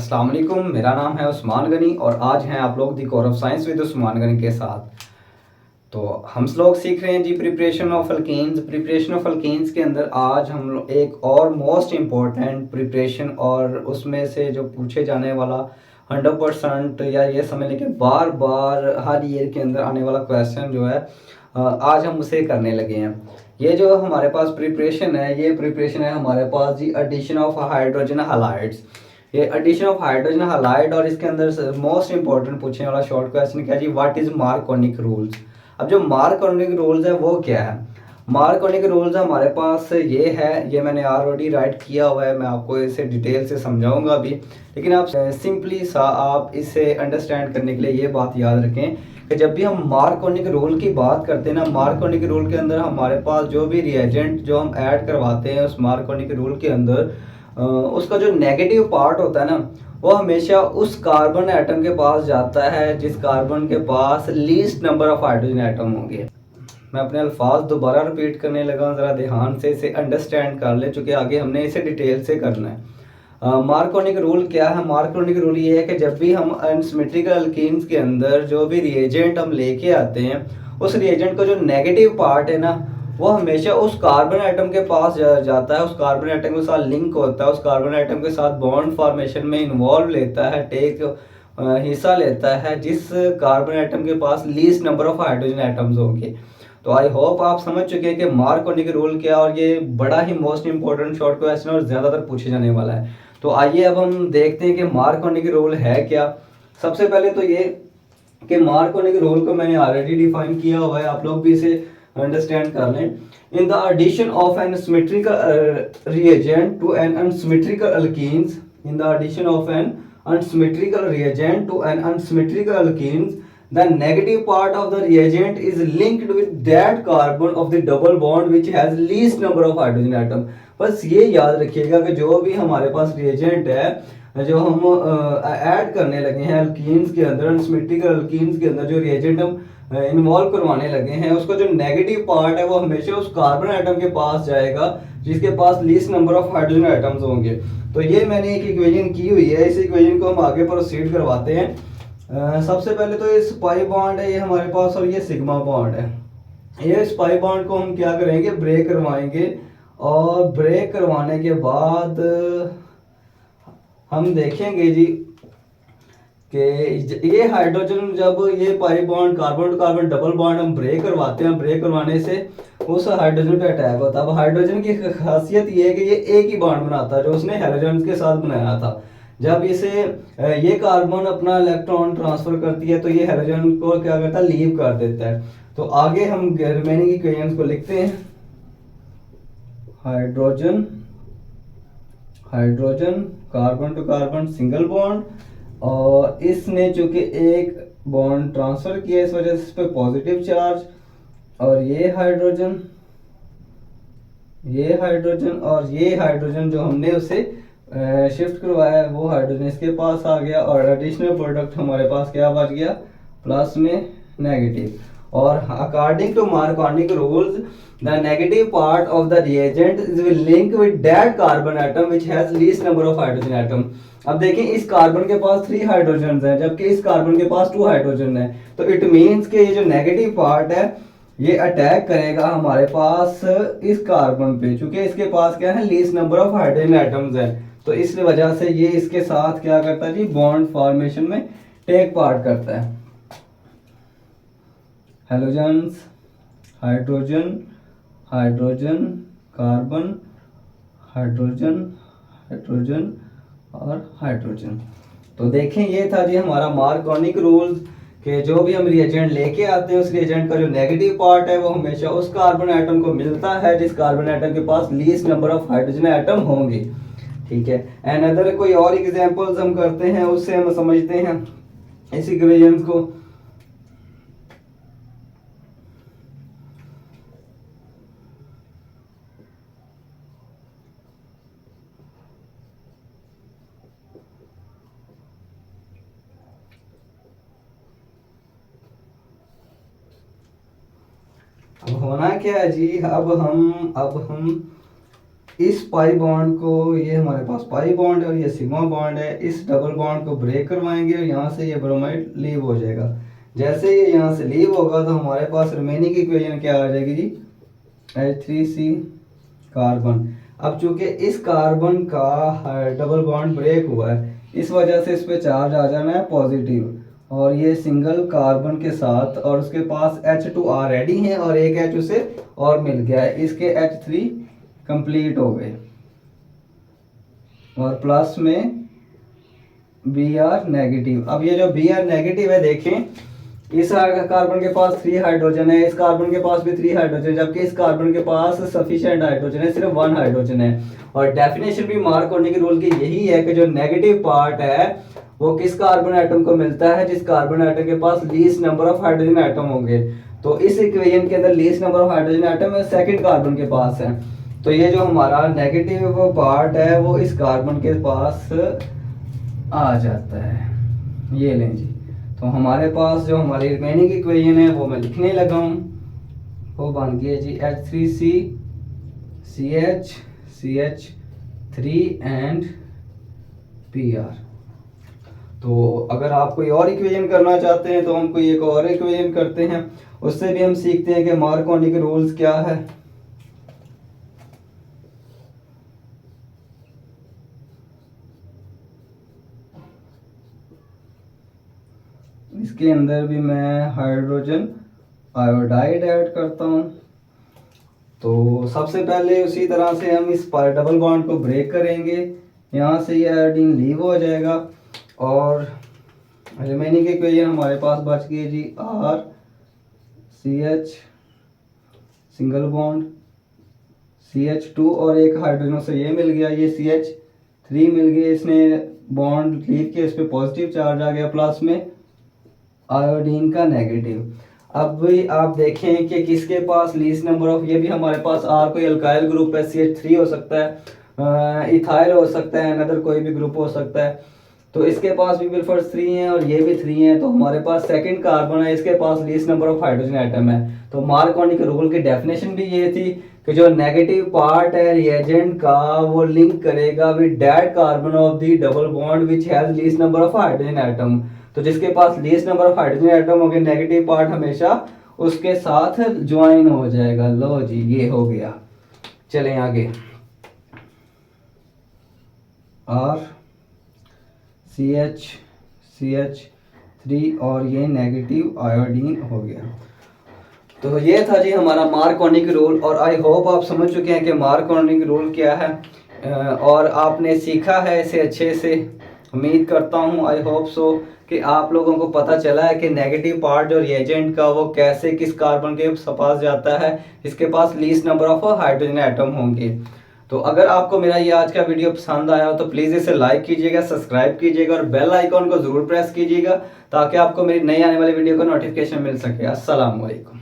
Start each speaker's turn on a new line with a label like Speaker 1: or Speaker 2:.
Speaker 1: अस्सलाम वालेकुम। मेरा नाम है उस्मान गनी और आज हैं आप लोग the core of science with Usman Ghani के साथ। तो हम लोग सीख रहे हैं जी preparation of alkenes. Preparation of alkenes के अंदर आज हम लोग एक और मोस्ट इम्पॉर्टेंट प्रिपरेशन और उसमें से जो पूछे जाने वाला 100% या ये समझ लें कि बार बार हर ईयर के अंदर आने वाला क्वेश्चन जो है आज हम उसे करने लगे हैं। ये जो हमारे पास प्रिपरेशन है, ये प्रिपरेशन है हमारे पास जी एडिशन ऑफ हाइड्रोजन हैलाइड्स। ये एडिशन ऑफ हाइड्रोजन हैलाइड और इसके अंदर मोस्ट इंपॉर्टेंट पूछने वाला शॉर्ट क्वेश्चन क्या जी, व्हाट इज मार्कोनिक रूल्स। अब जो मार्कोनिक रूल्स है वो क्या है? मार्कोनिक रूल्स हमारे पास ये है, ये मैंने ऑलरेडी राइट किया हुआ है, मैं आपको इसे डिटेल से समझाऊंगा अभी, लेकिन आप सिंपली सा आप इसे अंडरस्टैंड करने के लिए ये बात याद रखें कि जब भी हम मार्कोनिक रूल की बात करते हैं ना, मार्कोनिक रूल के अंदर हमारे पास जो भी रिएजेंट जो हम ऐड करवाते हैं उस मार्कोनिक रूल के अंदर उसका जो नेगेटिव पार्ट होता है ना, वो हमेशा उस कार्बन एटम के पास जाता है जिस कार्बन के पास least number of hydrogen atom होंगे। मैं अपने अल्फाज दोबारा रिपीट करने लगा, ज़रा ध्यान से इसे अंडरस्टैंड कर ले, चूँकि आगे हमने इसे डिटेल से करना है। मार्कोनिक रूल क्या है? मार्कोनिक रूल ये है कि जब भी हम अनसिमेट्रिकल अल्कीन्स के अंदर जो भी रिएजेंट हम लेके आते हैं, उस रिएजेंट का जो नेगेटिव पार्ट है ना, वो हमेशा उस कार्बन आइटम के पास जाता है, उस कार्बन आइटम के साथ लिंक होता है, उस कार्बन आइटम के साथ बॉन्ड फॉर्मेशन में इन्वॉल्व लेता है, हिस्सा लेता है जिस कार्बन आइटम के पास least number of hydrogen atoms होंगे। तो आई होप आप समझ चुके हैं कि मार्कोनिक रूल क्या है और ये बड़ा ही मोस्ट इंपॉर्टेंट शॉर्ट क्वेश्चन और ज़्यादातर पूछे जाने वाला है। तो आइए अब हम देखते हैं कि मार्कोनिक रूल है क्या। सबसे पहले तो ये कि मार्कोनिक रूल को मैंने ऑलरेडी डिफाइन किया हुआ है, आप लोग भी इसे अंडरस्टैंड कर लें। In the addition of unsymmetrical reagent to an unsymmetrical alkenes, in the addition of an unsymmetrical reagent to an unsymmetrical alkenes, the negative part of the reagent is linked with that carbon of the double bond which has least number of hydrogen atom। बस ये याद रखिएगा कि जो भी हमारे पास reagent है, जो हम ऐड करने लगे हैं अल्कीन्स के अंदर, अनसिमेट्रिकल अल्कीन्स के अंदर जो रिएजेंट हम इन्वॉल्व करवाने लगे हैं, उसका जो नेगेटिव पार्ट है वो हमेशा उस कार्बन आइटम के पास जाएगा जिसके पास least number of hydrogen items होंगे। तो ये मैंने एक इक्वेशन की हुई है, इस इक्वेशन को हम आगे प्रोसीड करवाते हैं। सबसे पहले तो ये स्पाई बॉन्ड है ये हमारे पास और ये सिग्मा बॉन्ड है। ये स्पाई बॉन्ड को हम क्या करेंगे, ब्रेक करवाएंगे और ब्रेक करवाने के बाद हम देखेंगे जी कि ये हाइड्रोजन जब ये pi bond carbon to carbon double bond हम ब्रेक करवाते हैं, ब्रेक करवाने से उस हाइड्रोजन पे अटैक होता है। अब हाइड्रोजन की खासियत ये है कि ये एक ही बॉन्ड बनाता है जो उसने हेलोजन के साथ बनाया था। जब इसे ये कार्बन अपना इलेक्ट्रॉन ट्रांसफर करती है तो ये हेलोजन को क्या करता है, लीव कर देता है। तो आगे हम रिमेनिंग इक्वेशंस को लिखते हैं। Hydrogen hydrogen carbon to carbon single bond, और इसने चूंकि एक बॉन्ड ट्रांसफर किया इस वजह से इस पे पॉजिटिव चार्ज, और ये हाइड्रोजन और ये हाइड्रोजन जो हमने उसे शिफ्ट करवाया है वो हाइड्रोजन इसके पास आ गया और एडिशनल प्रोडक्ट हमारे पास क्या बच गया, प्लस में नेगेटिव। और according to Markovnikov rules the negative part of the reagent is will link with that carbon atom which has least number of hydrogen atom. अब देखिए इस कार्बन के पास 3 हाइड्रोजन हैं जबकि इस कार्बन के पास 2 हाइड्रोजन है, तो इट मींस कि ये जो नेगेटिव पार्ट है ये अटैक करेगा हमारे पास इस कार्बन पे, क्योंकि इसके पास क्या है, least number of hydrogen atoms है। तो इस वजह से ये इसके साथ क्या करता है जी, बॉन्ड फॉर्मेशन में टेक पार्ट करता है। Halogens, hydrogen hydrogen carbon hydrogen hydrogen और हाइड्रोजन। तो देखें ये था जी हमारा मार्कोनिक रूल्स कि जो भी हम रिएजेंट लेके आते हैं उस रिएजेंट का जो नेगेटिव पार्ट है वो हमेशा उस कार्बन एटम को मिलता है जिस कार्बन एटम के पास least number of hydrogen atom होंगे। ठीक है, एंड अदर कोई और एग्जांपल्स हम करते हैं उससे हम समझते हैं इस इक्वेशंस को। अब होना क्या है जी, अब हम इस पाई बॉन्ड को, ये हमारे पास पाई बॉन्ड है और ये सिग्मा बॉन्ड है, इस डबल बॉन्ड को ब्रेक करवाएंगे और यहाँ से ये ब्रोमाइड लीव हो जाएगा। जैसे ये यहाँ से लीव होगा तो हमारे पास रिमेनिंग इक्वेशन क्या आ जाएगी जी, H3C कार्बन। अब चूंकि इस कार्बन का डबल बॉन्ड ब्रेक हुआ है, इस वजह से इस पे चार्ज आ जाना है पॉजिटिव, और ये सिंगल कार्बन के साथ, और उसके पास H2 रेडी है और एक H उसे और मिल गया है, इसके H3 कंप्लीट हो गए, और प्लस में Br नेगेटिव। अब ये जो Br नेगेटिव है, देखें इस कार्बन के पास 3 हाइड्रोजन है, इस कार्बन के पास भी 3 हाइड्रोजन, जबकि इस कार्बन के पास सफिशिएंट हाइड्रोजन है, सिर्फ 1 हाइड्रोजन है। और डेफिनेशन भी मार्क होने की रूल की यही है कि जो नेगेटिव पार्ट है वो किस कार्बन एटम को मिलता है, जिस कार्बन एटम के पास least number of hydrogen atom होंगे। तो इस इक्वेशन के अंदर least number of hydrogen atom second carbon के पास है, तो ये जो हमारा नेगेटिव पार्ट है वो इस कार्बन के पास आ जाता है। ये लें जी, तो हमारे पास जो हमारी रिमेनिंग इक्वेशन है वो मैं लिखने लगा हूँ, वो बन गई है जी H3C CH CH3 and Br। तो अगर आप कोई और इक्वेशन करना चाहते हैं तो हम कोई एक और इक्वेशन करते हैं, उससे भी हम सीखते हैं कि मार्कोनी के रूल्स क्या है। इसके अंदर भी मैं हाइड्रोजन आयोडाइड ऐड करता हूँ। तो सबसे पहले उसी तरह से हम इस डबल बॉन्ड को ब्रेक करेंगे, यहाँ से ये आयोडीन लीव हो जाएगा, और रिमेनिंग इक्वेशन हमारे पास बच गई जी R CH single bond CH2 और एक हाइड्रोजन से ये मिल गया, ये CH3 मिल गया, इसने बॉन्ड लीव किया, इस पे पॉजिटिव चार्ज आ गया, प्लस में आयोडीन का नेगेटिव। अब भी आप देखें कि किसके पास लीस्ट नंबर ऑफ, ये भी हमारे पास R कोई अल्काइल ग्रुप है, CH3 हो सकता है, इथाइल हो सकता है, अनदर कोई भी ग्रुप हो सकता है, तो इसके पास भी बिल्कुल 3 है और ये भी 3 है, तो हमारे पास सेकंड कार्बन है, इसके पास least number of hydrogen atom है। तो मार्कोनी के रूल की डेफिनेशन भी ये थी कि जो नेगेटिव पार्ट है रिएजेंट का वो लिंक करेगा with that carbon of the double bond which has least number of hydrogen atom. तो जिसके पास least number of hydrogen atom होंगे, नेगेटिव पार्ट हमेशा उसके साथ ज्वाइन हो जाएगा। लो जी, ये हो गया। चलें आगे, R CH CH3 और ये नेगेटिव आयोडीन हो गया। तो ये था जी हमारा मार्कोनी रूल, और आई होप आप समझ चुके हैं कि मार्कोनी रूल क्या है, और आपने सीखा है इसे अच्छे से। उम्मीद करता हूँ, आई होप सो, कि आप लोगों को पता चला है कि नेगेटिव पार्ट जो रिएजेंट का वो कैसे किस कार्बन के पास जाता है, इसके पास least number of hydrogen atom होंगे। तो अगर आपको मेरा ये आज का वीडियो पसंद आया हो तो प्लीज़ इसे लाइक कीजिएगा, सब्सक्राइब कीजिएगा और बेल आइकॉन को ज़रूर प्रेस कीजिएगा, ताकि आपको मेरी नई आने वाली वीडियो का नोटिफिकेशन मिल सके। अस्सलाम वालेकुम।